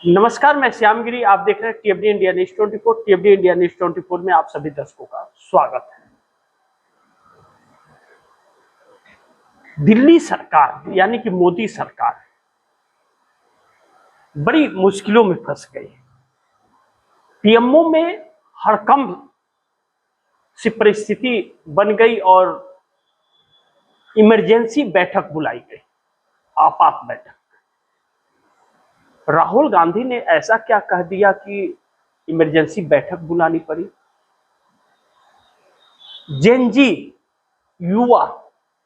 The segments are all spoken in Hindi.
नमस्कार, मैं श्यामगिरी। आप देख रहे हैं टीएफडी इंडिया न्यूज 24। टीएफडी इंडिया न्यूज 24 में आप सभी दर्शकों का स्वागत है। दिल्ली सरकार यानी कि मोदी सरकार बड़ी मुश्किलों में फंस गई। पीएमओ में हड़कंप सी परिस्थिति बन गई और इमरजेंसी बैठक बुलाई गई, आपात बैठक। राहुल गांधी ने ऐसा क्या कह दिया कि इमरजेंसी बैठक बुलानी पड़ी? जेनजी युवा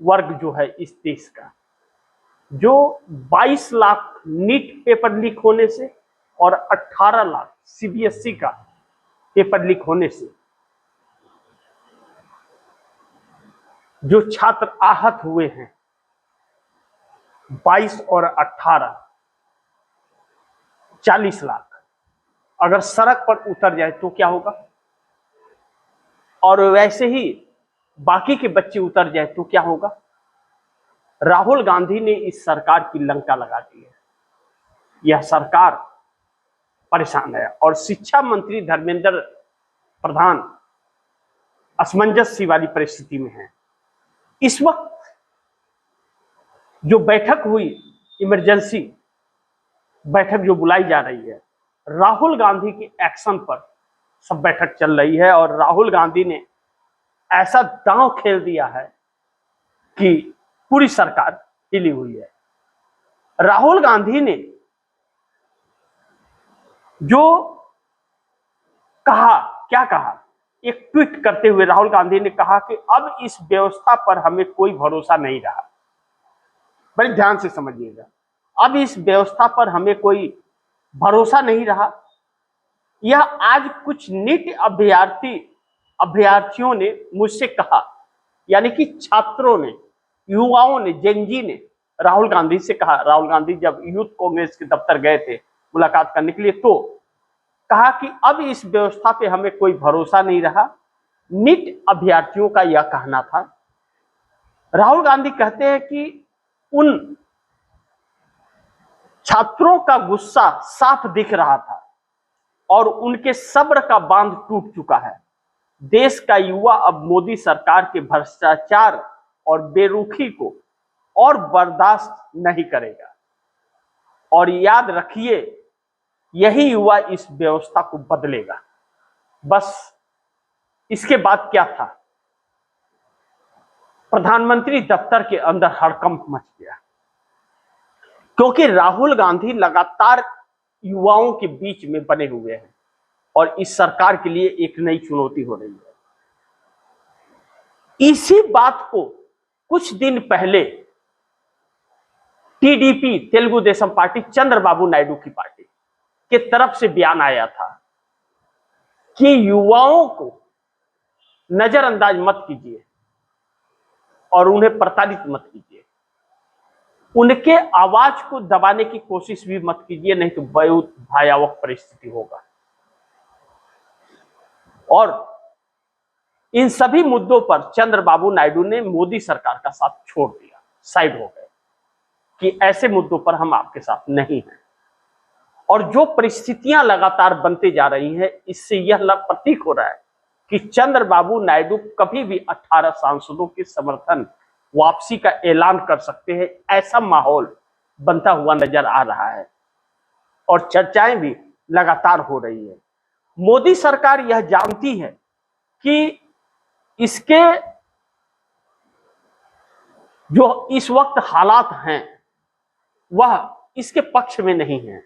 वर्ग जो है इस देश का, जो 22 लाख नीट पेपर लीक होने से और 18 लाख सीबीएसई का पेपर लीक होने से जो छात्र आहत हुए हैं, 22 और 18 40 लाख, अगर सड़क पर उतर जाए तो क्या होगा? और वैसे ही बाकी के बच्चे उतर जाए तो क्या होगा? राहुल गांधी ने इस सरकार की लंका लगा दी है। यह सरकार परेशान है और शिक्षा मंत्री धर्मेंद्र प्रधान असमंजस वाली परिस्थिति में है। इस वक्त जो बैठक हुई, इमरजेंसी बैठक जो बुलाई जा रही है, राहुल गांधी के एक्शन पर सब बैठक चल रही है और राहुल गांधी ने ऐसा दांव खेल दिया है कि पूरी सरकार हिली हुई है। राहुल गांधी ने जो कहा, क्या कहा? एक ट्वीट करते हुए राहुल गांधी ने कहा कि अब इस व्यवस्था पर हमें कोई भरोसा नहीं रहा। बड़े ध्यान से समझिएगा, अब इस व्यवस्था पर हमें कोई भरोसा नहीं रहा। यह आज कुछ नीट अभ्यर्थियों ने मुझसे कहा, यानी कि छात्रों ने, युवाओं ने, जेनजी ने राहुल गांधी से कहा। राहुल गांधी जब यूथ कांग्रेस के दफ्तर गए थे मुलाकात करने के लिए, तो कहा कि अब इस व्यवस्था पे हमें कोई भरोसा नहीं रहा। नीट अभ्यर्थियों का यह कहना था। राहुल गांधी कहते हैं कि उन छात्रों का गुस्सा साफ दिख रहा था और उनके सब्र का बांध टूट चुका है। देश का युवा अब मोदी सरकार के भ्रष्टाचार और बेरुखी को और बर्दाश्त नहीं करेगा। और याद रखिए, यही युवा इस व्यवस्था को बदलेगा। बस इसके बाद क्या था? प्रधानमंत्री दफ्तर के अंदर हड़कंप मच गया, क्योंकि राहुल गांधी लगातार युवाओं के बीच में बने हुए हैं और इस सरकार के लिए एक नई चुनौती हो रही है। इसी बात को कुछ दिन पहले टीडीपी, तेलुगु देशम पार्टी, चंद्रबाबू नायडू की पार्टी के तरफ से बयान आया था कि युवाओं को नजरअंदाज मत कीजिए और उन्हें प्रताड़ित मत कीजिए। उनके आवाज को दबाने की कोशिश भी मत कीजिए, नहीं तो बहुत भयावह परिस्थिति होगा। और इन सभी मुद्दों पर चंद्रबाबू नायडू ने मोदी सरकार का साथ छोड़ दिया, साइड हो गए कि ऐसे मुद्दों पर हम आपके साथ नहीं हैं। और जो परिस्थितियां लगातार बनते जा रही हैं, इससे यह प्रतीक हो रहा है कि चंद्रबाबू नायडू कभी भी 18 सांसदों के समर्थन वापसी का ऐलान कर सकते हैं। ऐसा माहौल बनता हुआ नजर आ रहा है और चर्चाएं भी लगातार हो रही है। मोदी सरकार यह जानती है कि इसके जो इस वक्त हालात हैं वह इसके पक्ष में नहीं है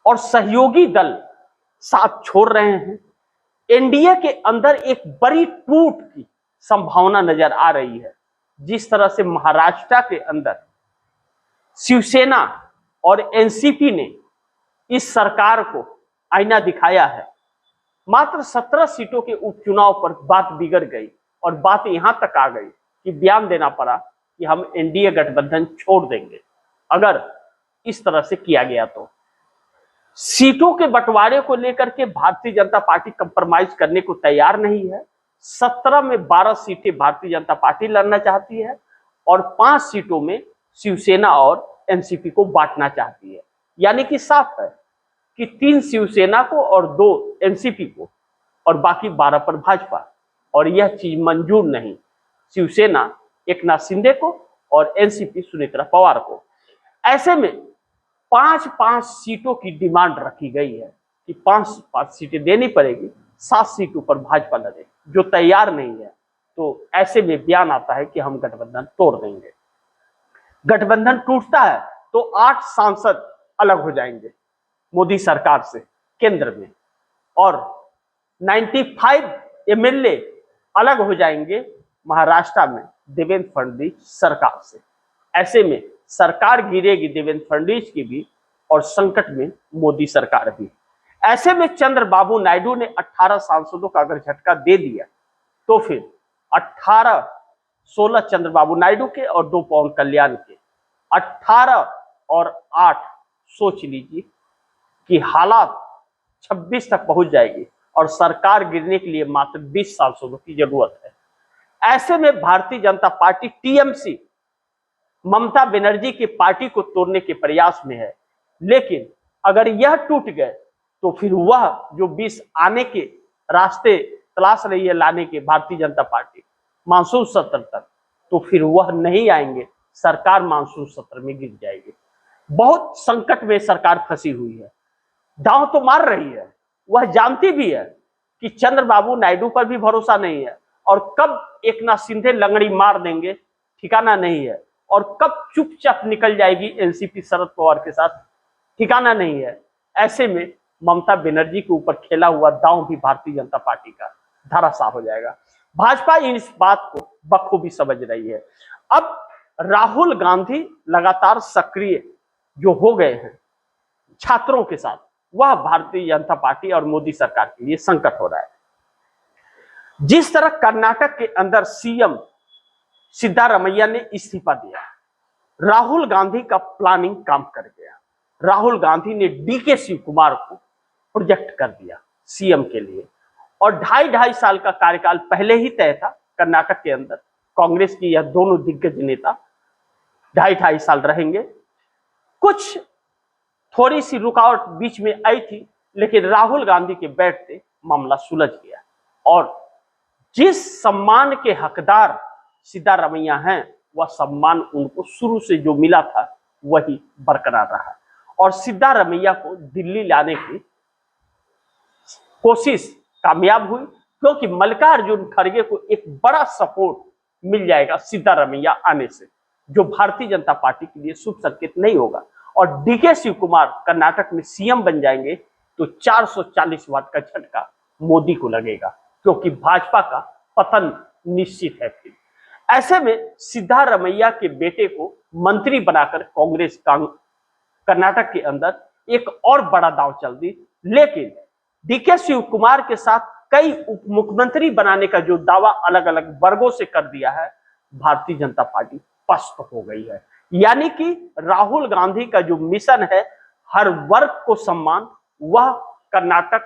और सहयोगी दल साथ छोड़ रहे हैं। एनडीए के अंदर एक बड़ी टूट की संभावना नजर आ रही है। जिस तरह से महाराष्ट्र के अंदर शिवसेना और एनसीपी ने इस सरकार को आईना दिखाया है, मात्र 17 सीटों के उपचुनाव पर बात बिगड़ गई और बात यहां तक आ गई कि बयान देना पड़ा कि हम एनडीए गठबंधन छोड़ देंगे अगर इस तरह से किया गया। तो सीटों के बंटवारे को लेकर के भारतीय जनता पार्टी कंप्रोमाइज करने को तैयार नहीं है। 17 में 12 सीटें भारतीय जनता पार्टी लड़ना चाहती है और 5 सीटों में शिवसेना और एनसीपी को बांटना चाहती है। यानी कि साफ है कि 3 शिवसेना को और 2 एनसीपी को और बाकी 12 पर भाजपा, और यह चीज मंजूर नहीं, शिवसेना एकनाथ शिंदे को और एनसीपी सुनेत्रा पवार को। ऐसे में 5-5 सीटों की डिमांड रखी गई है कि 5-5 सीटें देनी पड़ेगी, 7 सीटों पर भाजपा लड़े, जो तैयार नहीं है। तो ऐसे में बयान आता है कि हम गठबंधन तोड़ देंगे। गठबंधन टूटता है तो 8 सांसद अलग हो जाएंगे मोदी सरकार से केंद्र में, और 95 एमएलए अलग हो जाएंगे महाराष्ट्र में देवेंद्र फडणवीस सरकार से। ऐसे में सरकार गिरेगी देवेंद्र फडणवीस की भी, और संकट में मोदी सरकार भी। ऐसे में चंद्रबाबू नायडू ने 18 सांसदों का अगर झटका दे दिया तो फिर 16 चंद्रबाबू नायडू के और 2 पवन कल्याण के, 18 और 8 सोच लीजिए कि हालात 26 तक पहुंच जाएगी और सरकार गिरने के लिए मात्र 20 सांसदों की जरूरत है। ऐसे में भारतीय जनता पार्टी टीएमसी ममता बनर्जी की पार्टी को तोड़ने के प्रयास में है, लेकिन अगर यह टूट गए तो फिर वह जो 20 आने के रास्ते तलाश रही है लाने के भारतीय जनता पार्टी मानसून सत्र तक, तो फिर वह नहीं आएंगे, सरकार मानसून सत्र में गिर जाएगी। बहुत संकट में सरकार फंसी हुई है, दांव तो मार रही है, वह जानती भी है कि चंद्रबाबू नायडू पर भी भरोसा नहीं है, और कब एकनाथ शिंदे लंगड़ी मार देंगे ठिकाना नहीं है, और कब चुपचाप निकल जाएगी एनसीपी शरद पवार के साथ ठिकाना नहीं है। ऐसे में ममता बनर्जी के ऊपर खेला हुआ दांव भी भारतीय जनता पार्टी का धराशायी हो जाएगा। भाजपा इस बात को बखूबी समझ रही है। अब राहुल गांधी लगातार सक्रिय जो हो गए हैं छात्रों के साथ, वह भारतीय जनता पार्टी और मोदी सरकार के लिए संकट हो रहा है। जिस तरह कर्नाटक के अंदर सीएम सिद्धारमैया ने इस्तीफा दिया, राहुल गांधी का प्लानिंग काम कर गया। राहुल गांधी ने डीके शिव कुमार को प्रोजेक्ट कर दिया सीएम के लिए, और 2.5 साल का कार्यकाल पहले ही तय था कर्नाटक के अंदर। कांग्रेस की यह दोनों दिग्गज नेता 2.5 साल रहेंगे। कुछ थोड़ी सी रुकावट बीच में आई थी, लेकिन राहुल गांधी के बैठते मामला सुलझ गया, और जिस सम्मान के हकदार सिद्धारमैया हैं, वह सम्मान उनको शुरू से जो मिला था वही बरकरार रहा, और सिद्धारमैया को दिल्ली लाने की कोशिश कामयाब हुई, क्योंकि मल्लिकार्जुन खड़गे को एक बड़ा सपोर्ट मिल जाएगा सिद्धारमैया आने से, जो भारतीय जनता पार्टी के लिए शुभ संकेत नहीं होगा। और डीके शिव कुमार कर्नाटक में सीएम बन जाएंगे तो 440 वाट का झटका मोदी को लगेगा, क्योंकि भाजपा का पतन निश्चित है। फिर ऐसे में सिद्धारमैया के बेटे को मंत्री बनाकर कांग्रेस कर्नाटक के अंदर एक और बड़ा दांव चल दी, लेकिन डीके शिव कुमार के साथ कई उप मुख्यमंत्री बनाने का जो दावा अलग अलग वर्गों से कर दिया है, भारतीय जनता पार्टी पस्त हो गई है। यानी कि राहुल गांधी का जो मिशन है हर वर्ग को सम्मान, वह कर्नाटक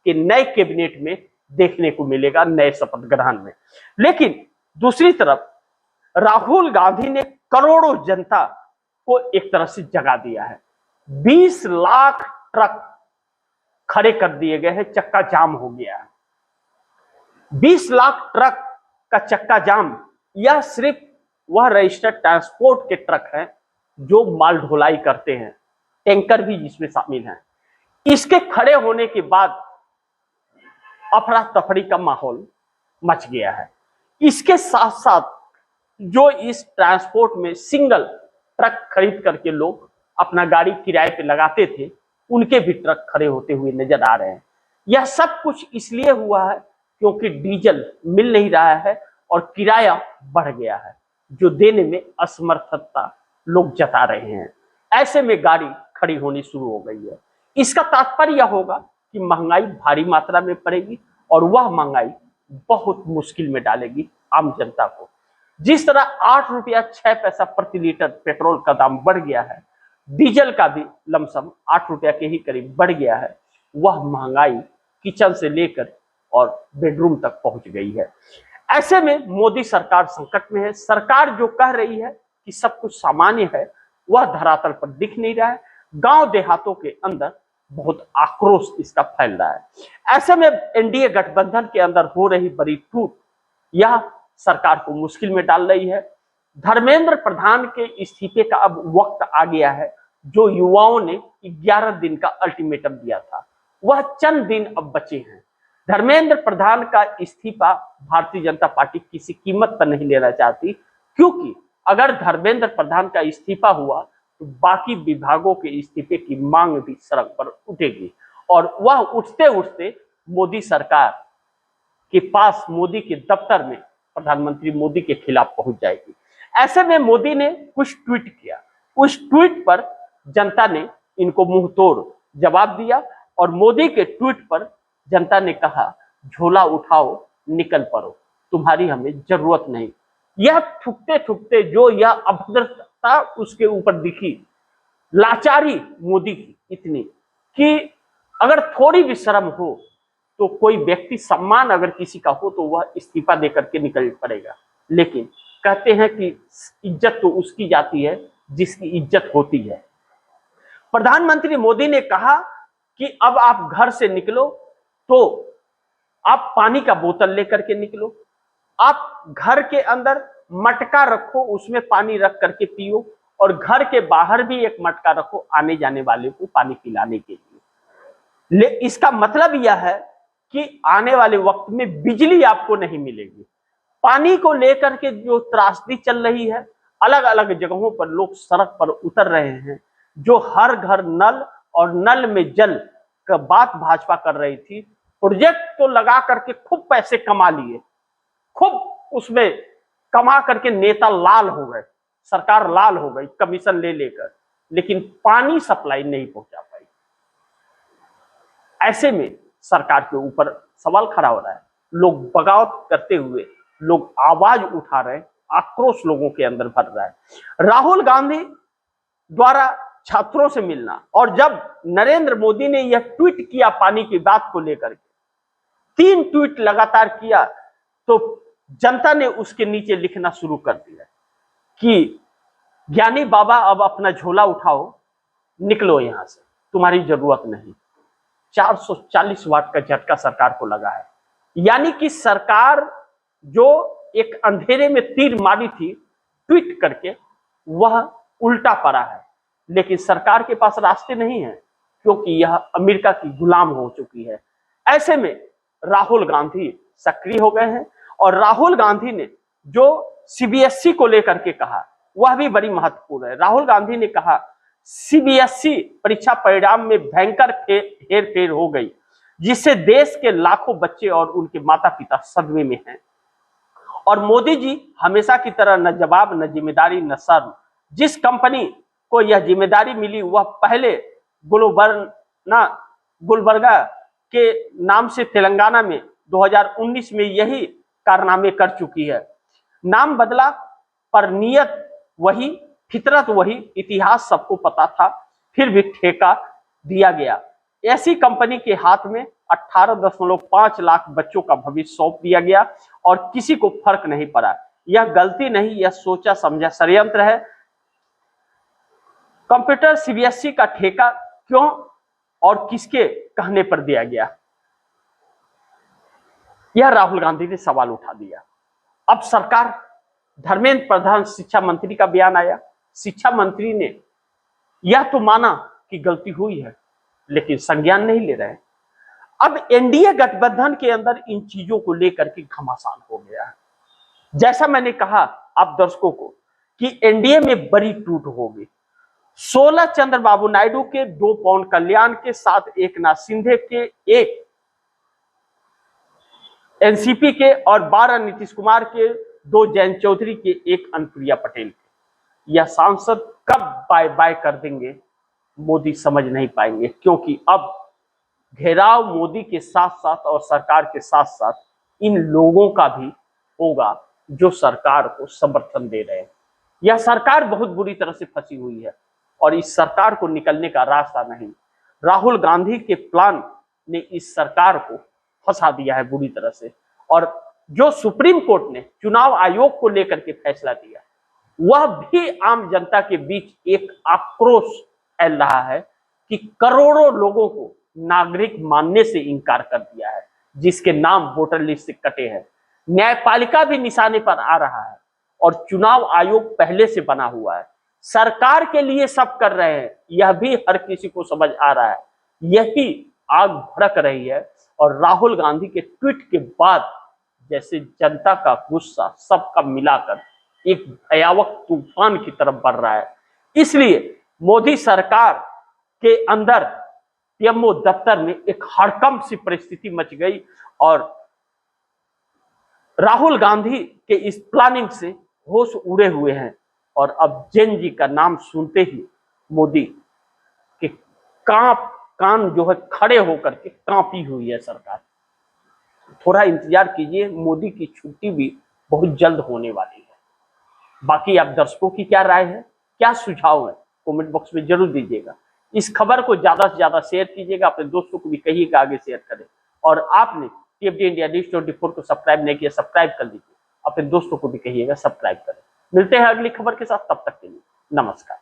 के नए कैबिनेट में देखने को मिलेगा, नए शपथ ग्रहण में। लेकिन दूसरी तरफ राहुल गांधी ने करोड़ों जनता को एक तरह से जगा दिया है। 20 लाख ट्रक खड़े कर दिए गए हैं, चक्का जाम हो गया है। 20 लाख ट्रक का चक्का जाम, यह सिर्फ वह रजिस्टर्ड ट्रांसपोर्ट के ट्रक हैं जो माल ढुलाई करते हैं, टैंकर भी जिसमें शामिल हैं। इसके खड़े होने के बाद अफरा तफरी का माहौल मच गया है। इसके साथ साथ जो इस ट्रांसपोर्ट में सिंगल ट्रक खरीद करके लोग अपना गाड़ी किराए पे लगाते थे, उनके भी ट्रक खड़े होते हुए नजर आ रहे हैं। यह सब कुछ इसलिए हुआ है क्योंकि डीजल मिल नहीं रहा है और किराया बढ़ गया है, जो देने में असमर्थता लोग जता रहे हैं। ऐसे में गाड़ी खड़ी होनी शुरू हो गई है। इसका तात्पर्य यह होगा कि महंगाई भारी मात्रा में पड़ेगी, और वह महंगाई बहुत मुश्किल में डालेगी आम जनता को। जिस तरह 8 रुपया 6 पैसा प्रति लीटर पेट्रोल का दाम बढ़ गया है, डीजल का भी लमसम 8 रुपया के ही करीब बढ़ गया है। वह महंगाई किचन से लेकर और बेडरूम तक पहुंच गई है। ऐसे में मोदी सरकार संकट में है। सरकार जो कह रही है कि सब कुछ सामान्य है, वह धरातल पर दिख नहीं रहा है। गांव देहातों के अंदर बहुत आक्रोश इसका फैल रहा है। ऐसे में एनडीए गठबंधन के अंदर हो रही बड़ी टूट यह सरकार को मुश्किल में डाल रही है। धर्मेंद्र प्रधान के इस्तीफे का अब वक्त आ गया है। जो युवाओं ने 11 दिन का अल्टीमेटम दिया था, वह चंद दिन अब बचे हैं। धर्मेंद्र प्रधान का इस्तीफा भारतीय जनता पार्टी किसी कीमत पर नहीं लेना चाहती, क्योंकि अगर धर्मेंद्र प्रधान का इस्तीफा हुआ तो बाकी विभागों के इस्तीफे की मांग भी सड़क पर उठेगी और वह उठते उठते मोदी सरकार के पास, मोदी के दफ्तर में प्रधानमंत्री मोदी के खिलाफ पहुंच जाएगी। ऐसे में मोदी ने कुछ ट्वीट किया। उस ट्वीट पर जनता ने इनको मुंह तोड़ जवाब दिया और मोदी के ट्वीट पर जनता ने कहा, झोला उठाओ, निकल पड़ो, तुम्हारी हमें जरूरत नहीं। यह ठुकते ठुकते जो यह अभद्रता उसके ऊपर दिखी, लाचारी मोदी की इतनी कि अगर थोड़ी भी शर्म हो तो कोई व्यक्ति, सम्मान अगर किसी का हो तो वह इस्तीफा देकर के निकल पड़ेगा। लेकिन कहते हैं कि इज्जत तो उसकी जाती है जिसकी इज्जत होती है। प्रधानमंत्री मोदी ने कहा कि अब आप घर से निकलो तो आप पानी का बोतल लेकर के निकलो, आप घर के अंदर मटका रखो, उसमें पानी रख करके पियो, और घर के बाहर भी एक मटका रखो आने जाने वाले को पानी पिलाने के लिए। इसका मतलब यह है कि आने वाले वक्त में बिजली आपको नहीं मिलेगी। पानी को लेकर के जो त्रासदी चल रही है, अलग अलग जगहों पर लोग सड़क पर उतर रहे हैं। जो हर घर नल और नल में जल का बात भाजपा कर रही थी, प्रोजेक्ट तो लगा करके खूब पैसे कमा लिए, खूब उसमें कमा करके नेता लाल हो गए, सरकार लाल हो गई कमीशन ले लेकर, लेकिन पानी सप्लाई नहीं पहुंचा पाई। ऐसे में सरकार के ऊपर सवाल खड़ा हो रहा है। लोग बगावत करते हुए, लोग आवाज उठा रहे हैं, आक्रोश लोगों के अंदर भर रहा है। राहुल गांधी द्वारा छात्रों से मिलना, और जब नरेंद्र मोदी ने यह ट्वीट किया पानी की बात को लेकर के, 3 ट्वीट लगातार किया, तो जनता ने उसके नीचे लिखना शुरू कर दिया कि ज्ञानी बाबा अब अपना झोला उठाओ, निकलो यहां से, तुम्हारी जरूरत नहीं। 440 वाट का झटका सरकार को लगा है। यानी कि सरकार जो एक अंधेरे में तीर मारी थी ट्वीट करके, वह उल्टा पड़ा है। लेकिन सरकार के पास रास्ते नहीं है, क्योंकि यह अमेरिका की गुलाम हो चुकी है। ऐसे में राहुल गांधी सक्रिय हो गए हैं, और राहुल गांधी ने जो सीबीएसई को लेकर के कहा, वह भी बड़ी महत्वपूर्ण है। राहुल गांधी ने कहा, सीबीएसई परीक्षा परिणाम में भयंकर हेरफेर हो गई, जिससे देश के लाखों बच्चे और उनके माता पिता सदमे में हैं। और मोदी जी हमेशा की तरह न जवाब, न जिम्मेदारी, न शर्म। जिस कंपनी को यह जिम्मेदारी मिली, वह पहले गुलबर्गा के नाम से तेलंगाना में 2019 में यही कारनामे कर चुकी है। नाम बदला पर नियत वही, फितरत वही, इतिहास सबको पता था, फिर भी ठेका दिया गया। ऐसी कंपनी के हाथ में 18.5 लाख बच्चों का भविष्य सौंप दिया गया और किसी को फर्क नहीं पड़ा। यह गलती नहीं, यह सोचा समझा षड्यंत्र है। कंप्यूटर सीबीएसई का ठेका क्यों और किसके कहने पर दिया गया, यह राहुल गांधी ने सवाल उठा दिया। अब सरकार, धर्मेंद्र प्रधान शिक्षा मंत्री का बयान आया, शिक्षा मंत्री ने यह तो माना कि गलती हुई है, लेकिन संज्ञान नहीं ले रहे। अब एनडीए गठबंधन के अंदर इन चीजों को लेकर के घमासान हो गया है। जैसा मैंने कहा आप दर्शकों को कि एनडीए में बड़ी टूट होगी। 16 चंद्रबाबू नायडू के, 2 पवन कल्याण के, 7 एकनाथ शिंदे के, 1 एनसीपी के और 12 नीतीश कुमार के, 2 जयंत चौधरी के, 1 अनुप्रिया पटेल के। यह सांसद कब बाय बाय कर देंगे मोदी समझ नहीं पाएंगे, क्योंकि अब घेराव मोदी के साथ साथ और सरकार के साथ साथ इन लोगों का भी होगा जो सरकार को समर्थन दे रहे हैं। यह सरकार बहुत बुरी तरह से फंसी हुई है और इस सरकार को निकलने का रास्ता नहीं। राहुल गांधी के प्लान ने इस सरकार को फंसा दिया है बुरी तरह से। और जो सुप्रीम कोर्ट ने चुनाव आयोग को लेकर के फैसला दिया, वह भी आम जनता के बीच एक आक्रोश फैल रहा है कि करोड़ों लोगों को नागरिक मानने से इनकार कर दिया है, जिसके नाम वोटर लिस्ट से कटे हैं। न्यायपालिका भी निशाने पर आ रहा है और चुनाव आयोग पहले से बना हुआ है। सरकार के लिए सब कर रहे हैं, यह भी हर किसी को समझ आ रहा है। यही आग भड़क रही है और राहुल गांधी के ट्वीट के बाद जैसे जनता का गुस्सा सबका मिलाकर एक भयावह तूफान की तरफ बढ़ रहा है। इसलिए मोदी सरकार के अंदर पीएमओ दफ्तर में एक हड़कंप सी परिस्थिति मच गई और राहुल गांधी के इस प्लानिंग से होश उड़े हुए हैं और अब जेन जी का नाम सुनते ही मोदी के कान जो है खड़े होकर के कांपी हुई है सरकार। थोड़ा इंतजार कीजिए, मोदी की छुट्टी भी बहुत जल्द होने वाली है। बाकी आप दर्शकों की क्या राय है, क्या सुझाव है, कमेंट बॉक्स में जरूर दीजिएगा। इस खबर को ज्यादा से ज्यादा शेयर कीजिएगा, अपने दोस्तों को भी कहिएगा आगे शेयर करें। और आपने टीएफडी इंडिया न्यूज़ 24 को सब्सक्राइब नहीं किया, सब्सक्राइब कर लीजिए, अपने दोस्तों को भी कहिएगा सब्सक्राइब करें। मिलते हैं अगली खबर के साथ, तब तक के लिए नमस्कार।